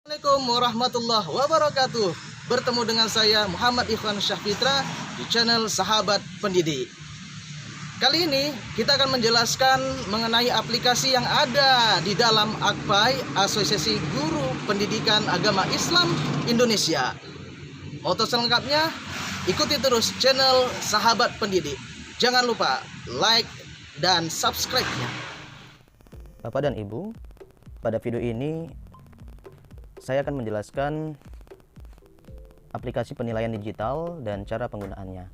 Assalamualaikum warahmatullahi wabarakatuh. Bertemu dengan saya Muhammad Ikhwan Syahfitra di channel Sahabat Pendidik. Kali ini kita akan menjelaskan mengenai aplikasi yang ada di dalam AGPAI, Asosiasi Guru Pendidikan Agama Islam Indonesia. Mau tahu selengkapnya? Ikuti terus channel Sahabat Pendidik. Jangan lupa like dan subscribe-nya. Bapak dan Ibu, pada video ini saya akan menjelaskan aplikasi penilaian digital dan cara penggunaannya.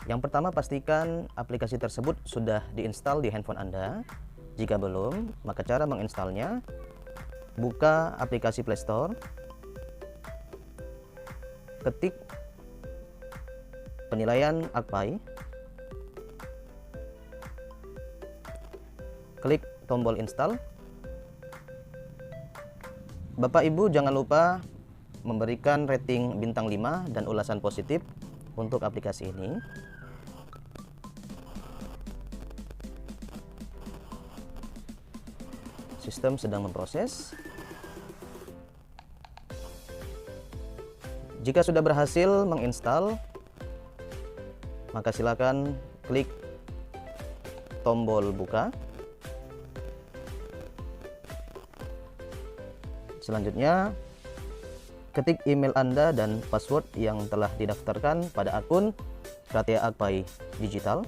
Yang pertama, pastikan aplikasi tersebut sudah diinstal di handphone Anda. Jika belum, maka cara menginstalnya, buka aplikasi Play Store, ketik penilaian AGPAI, klik tombol install. Bapak Ibu jangan lupa memberikan rating bintang 5 dan ulasan positif untuk aplikasi ini. Sistem sedang memproses. Jika sudah berhasil menginstal, maka silakan klik tombol buka. Selanjutnya, ketik email Anda dan password yang telah didaftarkan pada akun Kratea AGPAI Digital.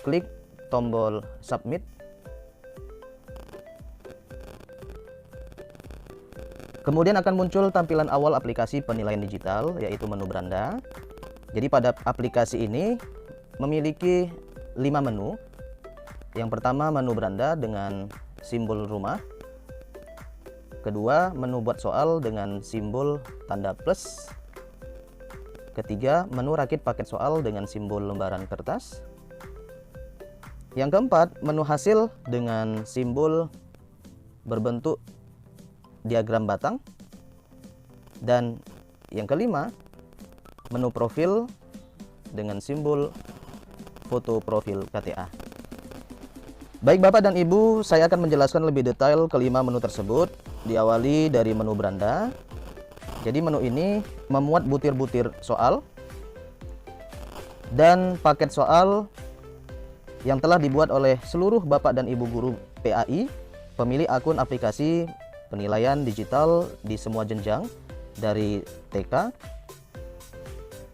Klik tombol submit. Kemudian akan muncul tampilan awal aplikasi penilaian digital, yaitu menu beranda. Jadi pada aplikasi ini memiliki 5 menu. Yang pertama, menu beranda dengan simbol rumah. Kedua, menu buat soal dengan simbol tanda plus. Ketiga, menu rakit paket soal dengan simbol lembaran kertas. Yang keempat, menu hasil dengan simbol berbentuk diagram batang. Dan yang kelima, menu profil dengan simbol foto profil KTA. Baik Bapak dan Ibu, saya akan menjelaskan lebih detail kelima menu tersebut. Diawali dari menu beranda. Jadi menu ini memuat butir-butir soal dan paket soal yang telah dibuat oleh seluruh Bapak dan Ibu guru PAI, pemilik akun aplikasi penilaian digital di semua jenjang dari TK,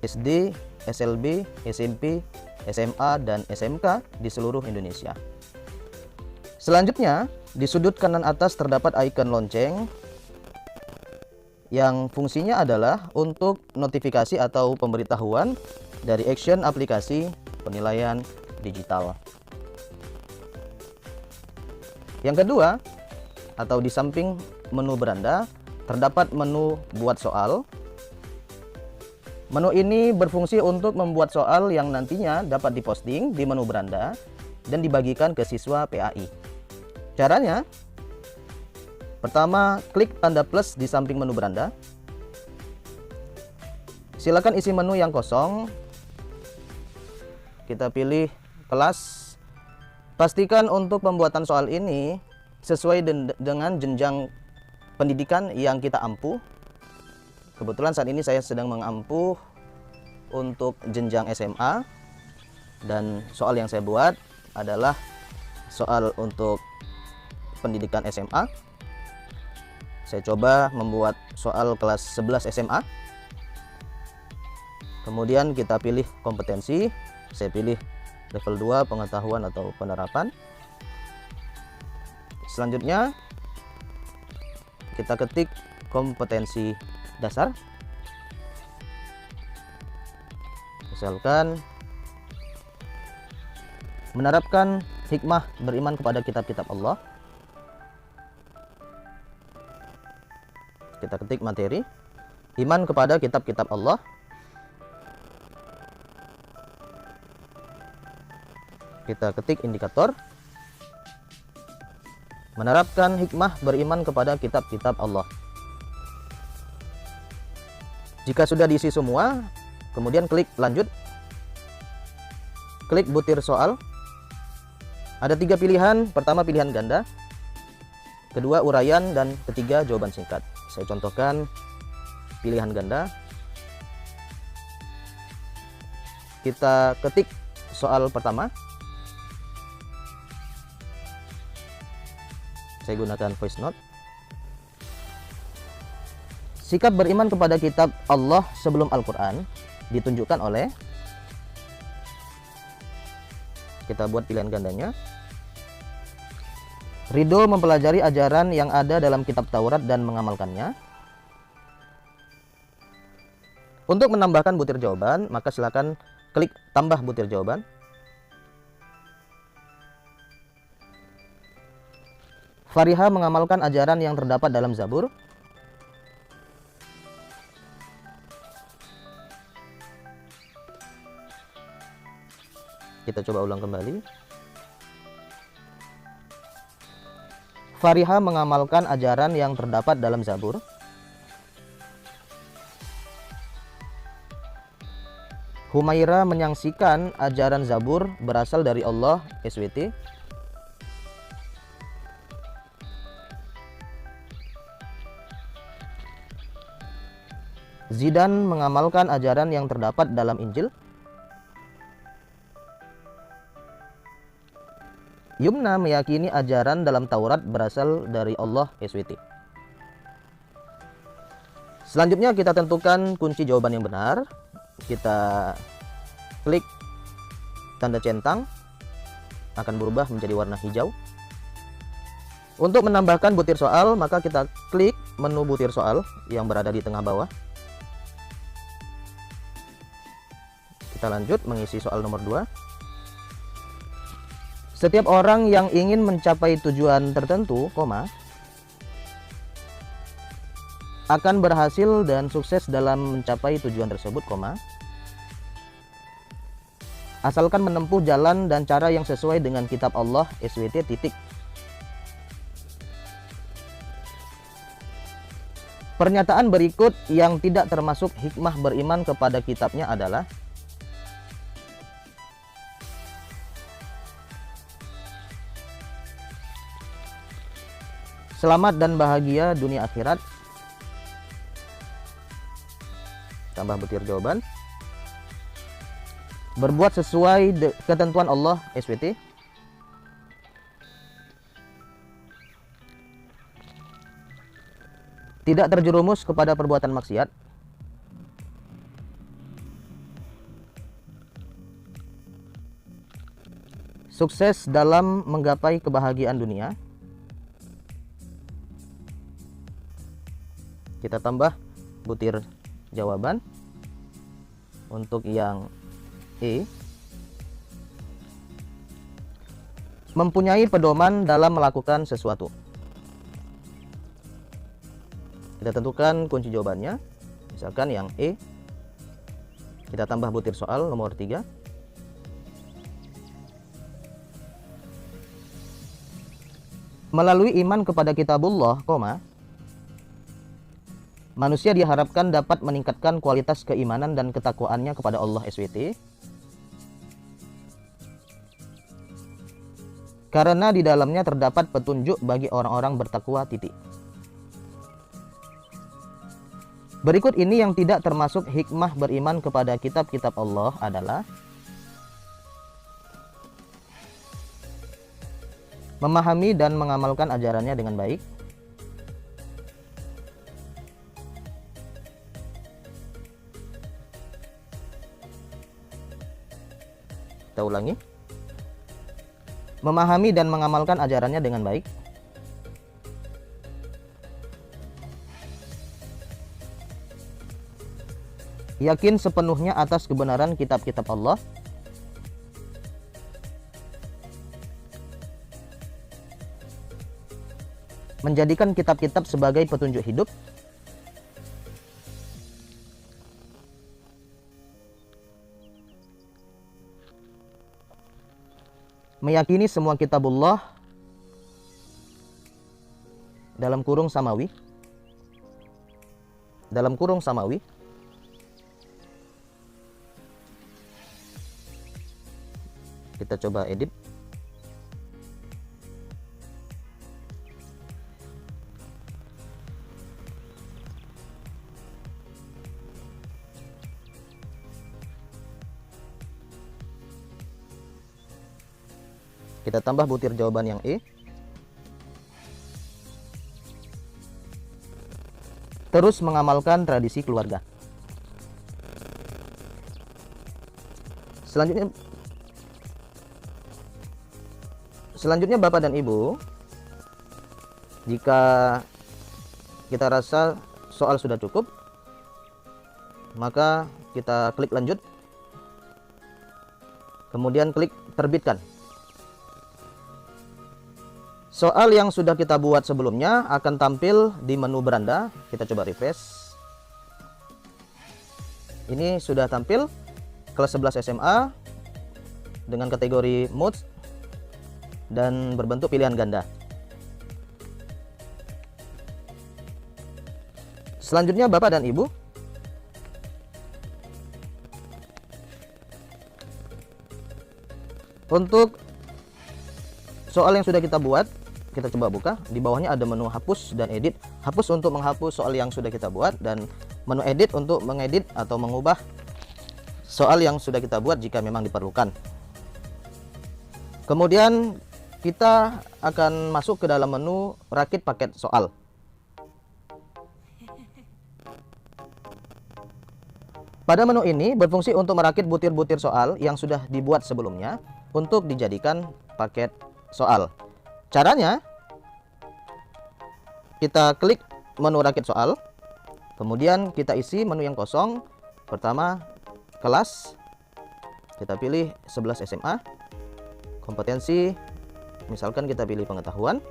SD, SLB, SMP, SMA, dan SMK di seluruh Indonesia. Selanjutnya, di sudut kanan atas terdapat ikon lonceng yang fungsinya adalah untuk notifikasi atau pemberitahuan dari action aplikasi penilaian digital. Yang kedua, atau di samping menu beranda, terdapat menu buat soal. Menu ini berfungsi untuk membuat soal yang nantinya dapat diposting di menu beranda dan dibagikan ke siswa PAI. Caranya, pertama, klik tanda plus di samping menu beranda. Silakan isi menu yang kosong. Kita pilih kelas. Pastikan untuk pembuatan soal ini sesuai dengan jenjang pendidikan yang kita ampuh. Kebetulan saat ini saya sedang mengampuh untuk jenjang SMA, dan soal yang saya buat adalah soal untuk pendidikan SMA. Saya coba membuat soal kelas 11 SMA. Kemudian kita pilih kompetensi. Saya pilih level 2 pengetahuan atau penerapan. Selanjutnya kita ketik kompetensi dasar. Misalkan menerapkan hikmah beriman kepada kitab-kitab Allah. Kita ketik materi iman kepada kitab-kitab Allah. Kita ketik indikator menerapkan hikmah beriman kepada kitab-kitab Allah. Jika sudah diisi semua, kemudian klik lanjut. klik butir soal. Ada 3 pilihan. Pertama pilihan ganda, kedua uraian, dan ketiga jawaban singkat. Saya contohkan pilihan ganda. Kita ketik soal pertama. Saya gunakan voice note. Sikap beriman kepada kitab Allah sebelum Al-Quran ditunjukkan oleh, kita buat pilihan gandanya, ridho mempelajari ajaran yang ada dalam kitab Taurat dan mengamalkannya. Untuk menambahkan butir jawaban, maka silakan klik tambah butir jawaban. Fariha mengamalkan ajaran yang terdapat dalam Zabur. Kita coba ulang kembali. Fariha mengamalkan ajaran yang terdapat dalam Zabur. Humaira menyaksikan ajaran Zabur berasal dari Allah SWT. Zidan mengamalkan ajaran yang terdapat dalam Injil. Yumna meyakini ajaran dalam Taurat berasal dari Allah SWT. Selanjutnya kita tentukan kunci jawaban yang benar. Kita klik tanda centang, akan berubah menjadi warna hijau. Untuk menambahkan butir soal, maka kita klik menu butir soal yang berada di tengah bawah. Kita lanjut mengisi soal nomor 2. Setiap orang yang ingin mencapai tujuan tertentu, akan berhasil dan sukses dalam mencapai tujuan tersebut, asalkan menempuh jalan dan cara yang sesuai dengan kitab Allah SWT. Pernyataan berikut yang tidak termasuk hikmah beriman kepada kitabnya adalah: selamat dan bahagia dunia akhirat. Tambah butir jawaban. Berbuat sesuai ketentuan Allah SWT. Tidak terjerumus kepada perbuatan maksiat. Sukses dalam menggapai kebahagiaan dunia. Kita tambah butir jawaban. Untuk yang E, mempunyai pedoman dalam melakukan sesuatu. Kita tentukan kunci jawabannya. Misalkan yang E. Kita tambah butir soal nomor 3. Melalui iman kepada kitabullah, manusia diharapkan dapat meningkatkan kualitas keimanan dan ketakwaannya kepada Allah SWT. Karena di dalamnya terdapat petunjuk bagi orang-orang bertakwa. Berikut ini yang tidak termasuk hikmah beriman kepada kitab-kitab Allah adalah: memahami dan mengamalkan ajarannya dengan baik. Kita ulangi. Memahami dan mengamalkan ajarannya dengan baik. Yakin sepenuhnya atas kebenaran kitab-kitab Allah. Menjadikan kitab-kitab sebagai petunjuk hidup. Meyakini semua kitabullah dalam kurung samawi. Kita coba edit. Kita tambah butir jawaban yang E. Terus mengamalkan tradisi keluarga. Selanjutnya Bapak dan Ibu, jika kita rasa soal sudah cukup, maka kita klik lanjut, kemudian klik terbitkan. Soal yang sudah kita buat sebelumnya akan tampil di menu beranda. Kita coba refresh. Ini sudah tampil kelas 11 SMA dengan kategori modes dan berbentuk pilihan ganda. Selanjutnya Bapak dan Ibu, untuk soal yang sudah kita buat, kita coba buka. Di bawahnya ada menu hapus dan edit. Hapus untuk menghapus soal yang sudah kita buat, dan menu edit untuk mengedit atau mengubah soal yang sudah kita buat jika memang diperlukan. Kemudian kita akan masuk ke dalam menu rakit paket soal. Pada menu ini berfungsi untuk merakit butir-butir soal yang sudah dibuat sebelumnya untuk dijadikan paket soal. Caranya, kita klik menu rakit soal, kemudian kita isi menu yang kosong. Pertama, kelas, kita pilih 11 SMA. Kompetensi, misalkan kita pilih pengetahuan.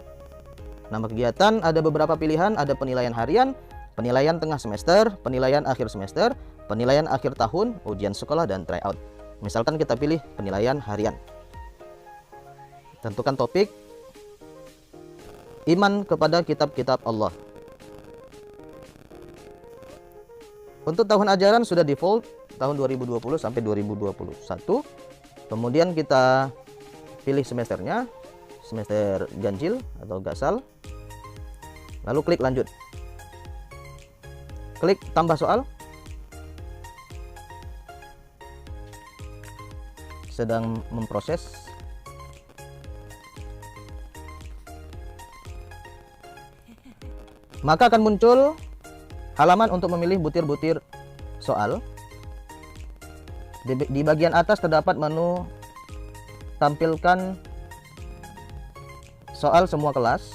Nama kegiatan, ada beberapa pilihan, ada penilaian harian, penilaian tengah semester, penilaian akhir semester, penilaian akhir tahun, ujian sekolah, dan tryout. Misalkan kita pilih penilaian harian. Tentukan topik, iman kepada kitab-kitab Allah. Untuk tahun ajaran sudah default tahun 2020 sampai 2021. Kemudian kita pilih semesternya, semester ganjil atau gasal. Lalu klik lanjut. Klik tambah soal. Sedang memproses. Maka akan muncul halaman untuk memilih butir-butir soal. Di bagian atas terdapat menu tampilkan soal semua kelas,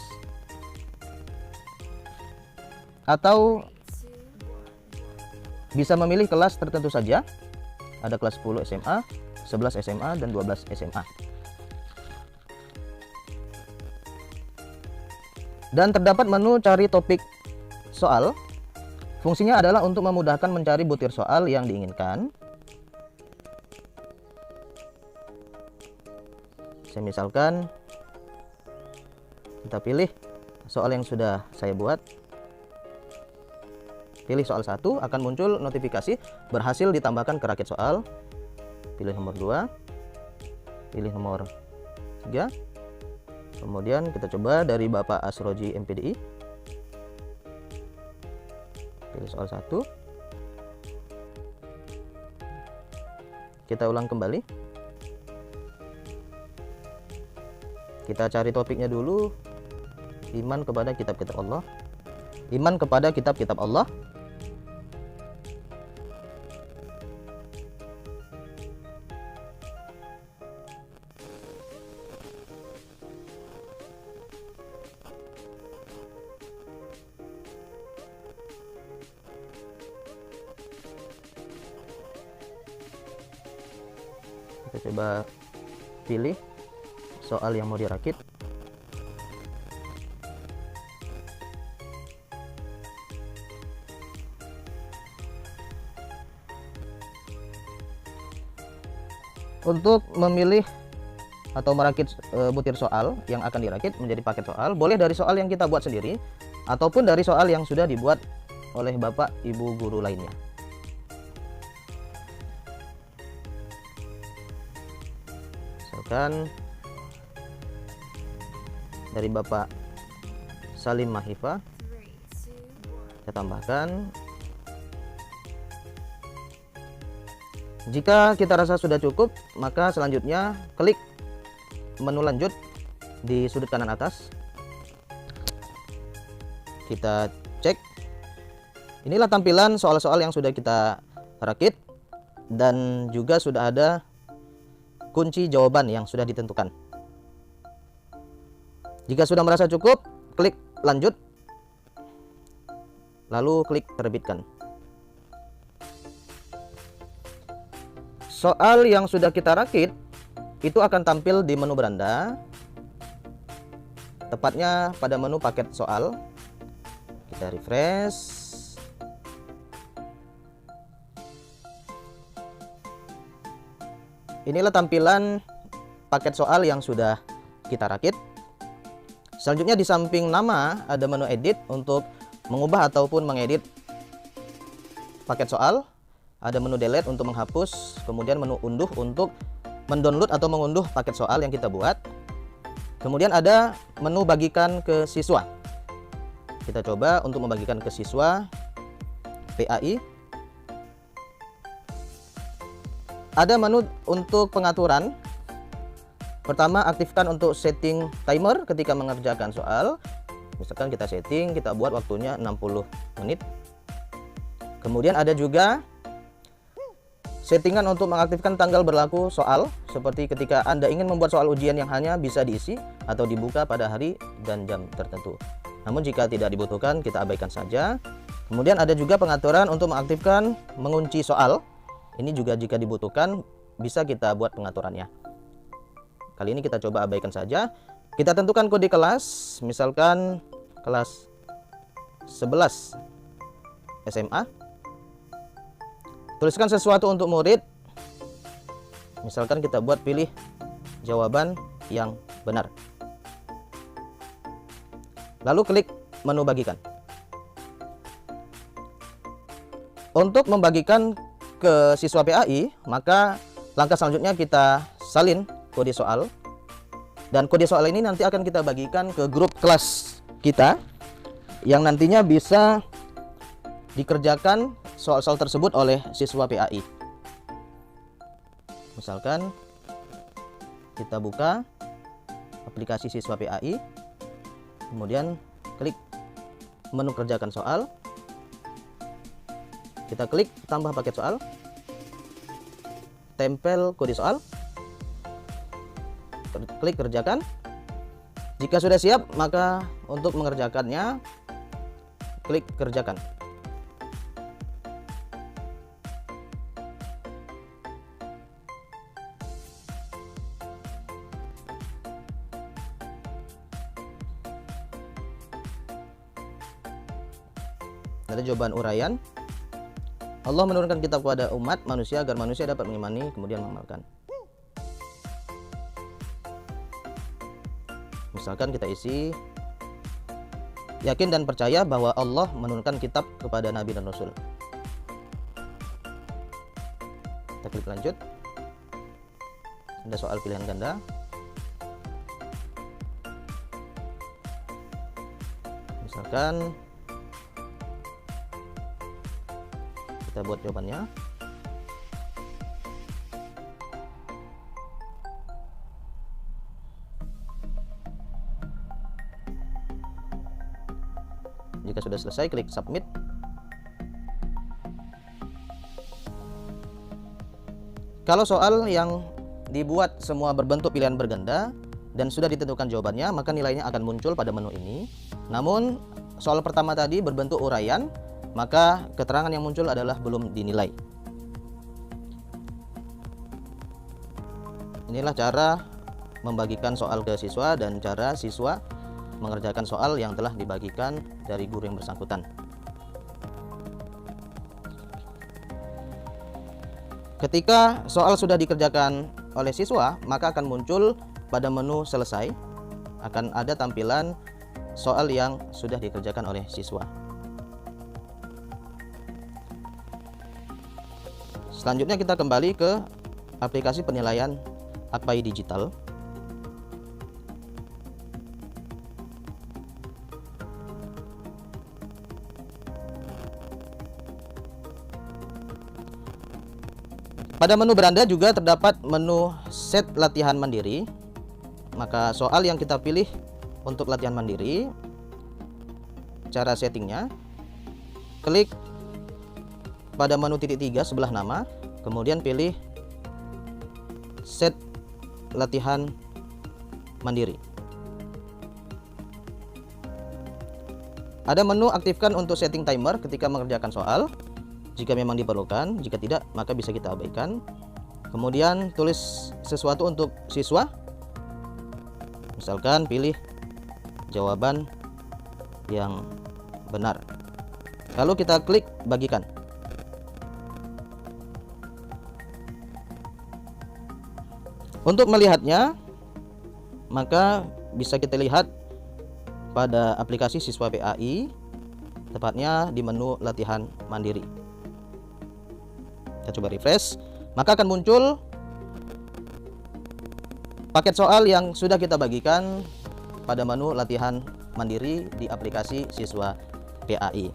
atau bisa memilih kelas tertentu saja. Ada kelas 10 SMA, 11 SMA, dan 12 SMA. Dan terdapat menu cari topik soal. Fungsinya adalah untuk memudahkan mencari butir soal yang diinginkan. Saya misalkan kita pilih soal yang sudah saya buat. Pilih soal 1, akan muncul notifikasi berhasil ditambahkan ke rakit soal. Pilih nomor 2, pilih nomor 3. Kemudian kita coba dari Bapak Asroji MPDI. Pilih soal 1. Kita ulang kembali. Kita cari topiknya dulu. Iman kepada kitab-kitab Allah. Iman kepada kitab-kitab Allah. Kita coba pilih soal yang mau dirakit. Untuk memilih atau merakit butir soal yang akan dirakit menjadi paket soal, boleh dari soal yang kita buat sendiri ataupun dari soal yang sudah dibuat oleh Bapak Ibu guru lainnya. Misalkan dari Bapak Salim Mahifa, kita tambahkan. Jika kita rasa sudah cukup, maka selanjutnya klik menu lanjut di sudut kanan atas. Kita cek. Inilah tampilan soal-soal yang sudah kita rakit dan juga sudah ada kunci jawaban yang sudah ditentukan. Jika sudah merasa cukup, klik lanjut, lalu klik terbitkan. Soal yang sudah kita rakit itu akan tampil di menu beranda, tepatnya pada menu paket soal. Kita refresh. Inilah tampilan paket soal yang sudah kita rakit. Selanjutnya di samping nama ada menu edit untuk mengubah ataupun mengedit paket soal. Ada menu delete untuk menghapus, kemudian menu unduh untuk mendownload atau mengunduh paket soal yang kita buat. Kemudian ada menu bagikan ke siswa. Kita coba untuk membagikan ke siswa PAI. Ada menu untuk pengaturan. Pertama, aktifkan untuk setting timer ketika mengerjakan soal. Misalkan kita setting, kita buat waktunya 60 menit. Kemudian ada juga settingan untuk mengaktifkan tanggal berlaku soal, seperti ketika Anda ingin membuat soal ujian yang hanya bisa diisi atau dibuka pada hari dan jam tertentu. Namun jika tidak dibutuhkan, kita abaikan saja. Kemudian ada juga pengaturan untuk mengaktifkan mengunci soal. Ini juga jika dibutuhkan bisa kita buat pengaturannya. Kali ini kita coba abaikan saja. Kita tentukan kode kelas, misalkan kelas 11 SMA. Tuliskan sesuatu untuk murid. Misalkan kita buat pilih jawaban yang benar. Lalu klik menu bagikan. Untuk membagikan ke siswa PAI, maka langkah selanjutnya kita salin kode soal. Dan kode soal ini nanti akan kita bagikan ke grup kelas kita yang nantinya bisa dikerjakan soal-soal tersebut oleh siswa PAI. Misalkan kita buka aplikasi siswa PAI, kemudian klik menu kerjakan soal, kita klik tambah paket soal, tempel kode soal, klik kerjakan. Jika sudah siap, maka untuk mengerjakannya klik kerjakan. Ada jawaban uraian. Allah menurunkan kitab kepada umat manusia agar manusia dapat mengimani kemudian mengamalkan. Misalkan kita isi yakin dan percaya bahwa Allah menurunkan kitab kepada Nabi dan Rasul. Kita klik lanjut. Ada soal pilihan ganda. Misalkan kita buat jawabannya. Jika sudah selesai, klik submit. Kalau soal yang dibuat semua berbentuk pilihan berganda dan sudah ditentukan jawabannya, maka nilainya akan muncul pada menu ini. Namun soal pertama tadi berbentuk uraian, maka keterangan yang muncul adalah belum dinilai. Inilah cara membagikan soal ke siswa dan cara siswa mengerjakan soal yang telah dibagikan dari guru yang bersangkutan. Ketika soal sudah dikerjakan oleh siswa, maka akan muncul pada menu selesai, akan ada tampilan soal yang sudah dikerjakan oleh siswa. Selanjutnya kita kembali ke aplikasi penilaian Akpai Digital. Pada menu beranda juga terdapat menu set latihan mandiri. Maka soal yang kita pilih untuk latihan mandiri, cara settingnya, klik pada menu titik 3 sebelah nama, kemudian pilih set latihan mandiri. Ada menu aktifkan untuk setting timer ketika mengerjakan soal. Jika memang diperlukan, jika tidak maka bisa kita abaikan. Kemudian tulis sesuatu untuk siswa. Misalkan pilih jawaban yang benar. Lalu kita klik bagikan. Untuk melihatnya, maka bisa kita lihat pada aplikasi Siswa PAI, tepatnya di menu latihan mandiri. Kita coba refresh, maka akan muncul paket soal yang sudah kita bagikan pada menu latihan mandiri di aplikasi Siswa PAI.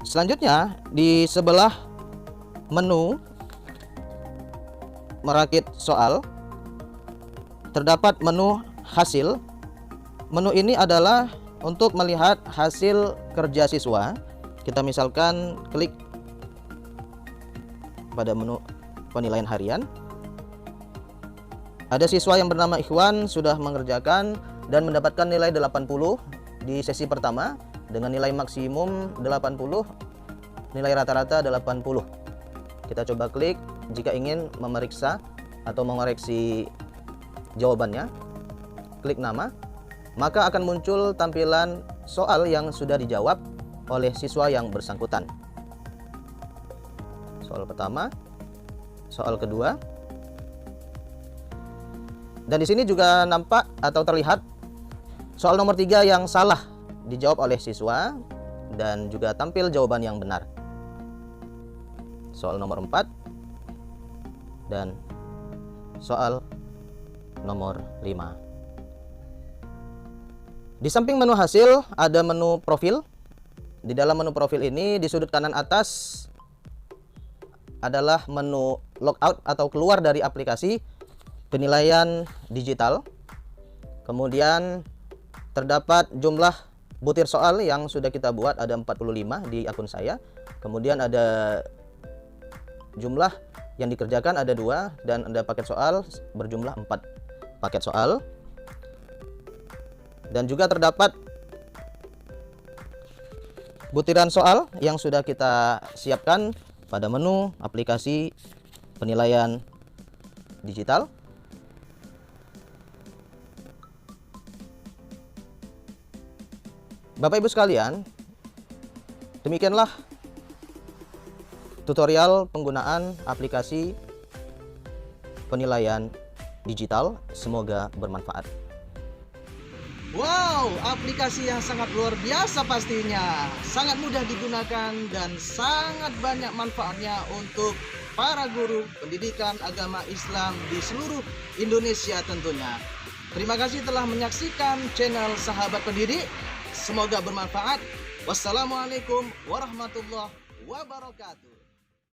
Selanjutnya, di sebelah menu merakit soal terdapat menu hasil. Menu ini adalah untuk melihat hasil kerja siswa. Kita misalkan klik pada menu penilaian harian. Ada siswa yang bernama Ikhwan sudah mengerjakan dan mendapatkan nilai 80 di sesi pertama dengan nilai maksimum 80, nilai rata-rata 80. Kita coba klik jika ingin memeriksa atau mengoreksi jawabannya. Klik nama, maka akan muncul tampilan soal yang sudah dijawab oleh siswa yang bersangkutan. Soal pertama, soal kedua. Dan di sini juga nampak atau terlihat soal nomor 3 yang salah dijawab oleh siswa dan juga tampil jawaban yang benar. Soal nomor 4 dan soal nomor 5. Di samping menu hasil ada menu profil. Di dalam menu profil ini di sudut kanan atas adalah menu logout atau keluar dari aplikasi penilaian digital. Kemudian terdapat jumlah butir soal yang sudah kita buat, ada 45 di akun saya. Kemudian ada jumlah yang dikerjakan ada 2 dan ada paket soal berjumlah 4 paket soal. Dan juga terdapat butiran soal yang sudah kita siapkan pada menu aplikasi penilaian digital. Bapak Ibu sekalian, demikianlah tutorial penggunaan aplikasi penilaian digital. Semoga bermanfaat. Wow, aplikasi yang sangat luar biasa pastinya. Sangat mudah digunakan dan sangat banyak manfaatnya untuk para guru pendidikan agama Islam di seluruh Indonesia tentunya. Terima kasih telah menyaksikan channel Sahabat Pendidik. Semoga bermanfaat. Wassalamualaikum warahmatullahi wabarakatuh.